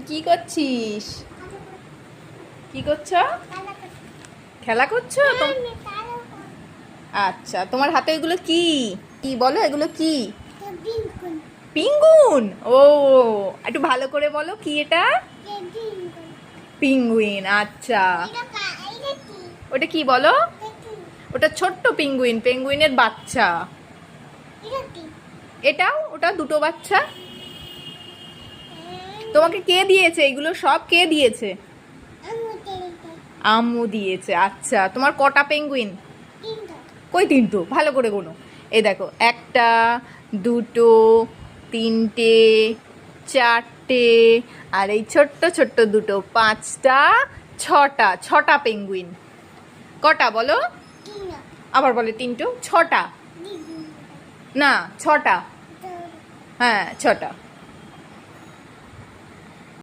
তুই কি করছিস? কি করছো? খেলা করছো? আচ্ছা, তোমার হাতে এগুলো কি? কি বলো, এগুলো কি? পিঙ্গুন। ও, একটু ভালো করে বলো, কি এটা? পিঙ্গুইন। আচ্ছা, ওটা কি বলো? ওটা ছোট্ট পিঙ্গুইন, পেঙ্গুইনের বাচ্চা। এটাও, ওটা দুটো বাচ্চা। তোমাকে কে দিয়েছে এগুলো সব? কে দিয়েছে? আম্মু দিয়েছে। আচ্ছা, তোমার কটা পেঙ্গুইন? কই তিনটো? ভালো করে গোনো। এই দেখো, একটা, দুটো, তিনটে, চারটে, আর এই ছোট্ট ছোট্ট দুটো, পাঁচটা, ছটা। ছটা পেঙ্গুইন। কটা বলো? আবার বলে তিনটো। ছটা না, ছটা। হ্যাঁ, ছটা।